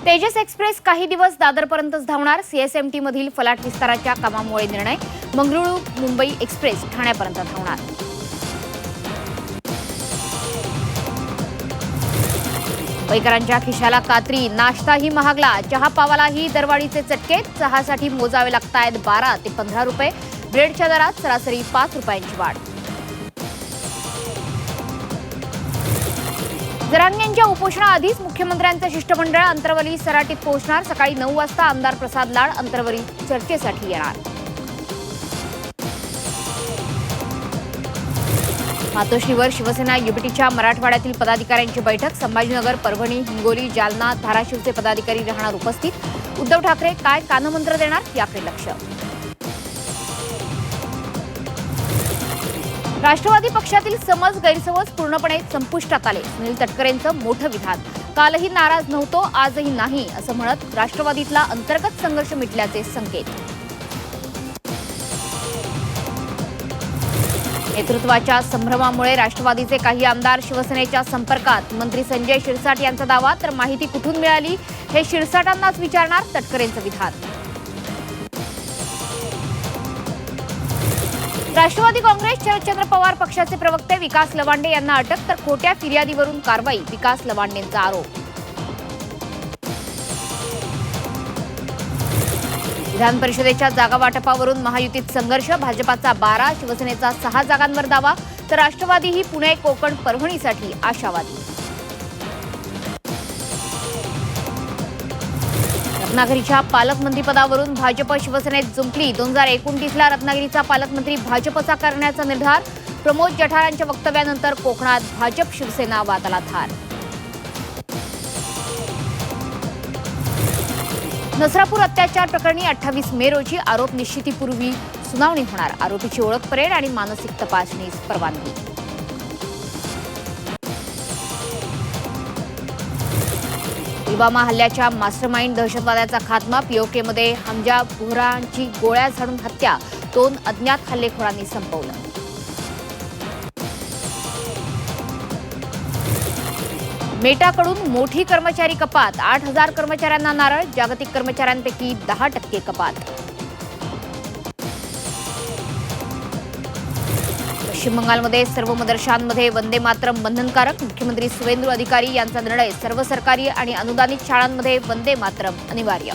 Tejas express काही दिवस दादरपर्यंतच धावणार. सीएसएमटी मधील फलाट विस्ताराच्या कामामुळे निर्णय. मंगळुरू मुंबई एक्सप्रेस ठाण्यापर्यंत धावणार. मुंबईकरांच्या खिशाला कात्री. नाश्ताही महागला. चहा पावालाही दरवाढीचे चटके. चहासाठी मोजावे लागतायत 12 ते 15 रुपये. ब्रेडच्या दरात सरासरी 5 रुपयांची वाढ. जरांगेंच्या उपोषणाआधीच मुख्यमंत्र्यांचं शिष्टमंडळ अंतरवली सराटीत पोहोचणार. सकाळी 9 वाजता आमदार प्रसाद लाड अंतरवली चर्चेसाठी येणार. मातोश्रीवर शिवसेना युबीटीच्या मराठवाड्यातील पदाधिकाऱ्यांची बैठक. संभाजीनगर, परभणी, हिंगोली, जालना, धाराशिवचे पदाधिकारी राहणार उपस्थित. उद्धव ठाकरे काय कानमंत्र देणार याकडे लक्ष. राष्ट्रवादी पक्षातील समज गैरसमज पूर्णपणे संपुष्टात आले. सुनील तटकरेंचं मोठं विधान. कालही नाराज नव्हतो, आजही नाही असं म्हणत राष्ट्रवादीतला अंतर्गत संघर्ष मिटल्याचे संकेत. नेतृत्वाच्या संभ्रमामुळे राष्ट्रवादीचे काही आमदार शिवसेनेच्या संपर्कात. मंत्री संजय शिरसाट यांचा दावा. तर माहिती कुठून मिळाली हे शिरसाटांनाच विचारणार तटकरेंचं विधान. राष्ट्रवादी काँग्रेस शरदचंद्र पवार पक्षाचे प्रवक्ते विकास लवांडे यांना अटक. तर खोट्या फिर्यादीवरून कारवाई. विकास लवांडेंचा आरोप. विधान परिषदेच्या जागा वाटपावरून महायुतीत संघर्ष. भाजपाचा 12, शिवसेनेचा 6 जागांवर दावा. तर राष्ट्रवादीही पुणे, कोकण, परभणीसाठी आशावादी. रत्नागिरीच्या पालकमंत्रीपदावरून भाजप शिवसेनेत जुंपली. 2029ला रत्नागिरीचा पालकमंत्री भाजपचा करण्याचा निर्धार. प्रमोद जठारांच्या वक्तव्यानंतर कोकणात भाजप शिवसेना वादाला धार. नसरापूर अत्याचार प्रकरणी 28 मे रोजी आरोप निश्चितीपूर्वी सुनावणी होणार. आरोपीची ओळख परेड आणि मानसिक तपासणीस परवानगी. पुलवामा हल्ल्याच्या मास्टरमाइंड दहशतवाद्याचा खात्मा. पीओकेमध्ये हमजा बुहरांची गोळ्या झाडून हत्या. 2 अज्ञात हल्लेखोरांनी संपवलं. मेटाकडून मोठी कर्मचारी कपात. 8,000 कर्मचाऱ्यांना नारळ. जागतिक कर्मचाऱ्यांपैकी 10% कपात. पश्चिम बंगालमध्ये सर्व मदरशांमध्ये वंदे मातरम बंधनकारक. मुख्यमंत्री सुवेंदू अधिकारी यांचा निर्णय. सर्व सरकारी आणि अनुदानित शाळांमध्ये वंदे मातरम अनिवार्य.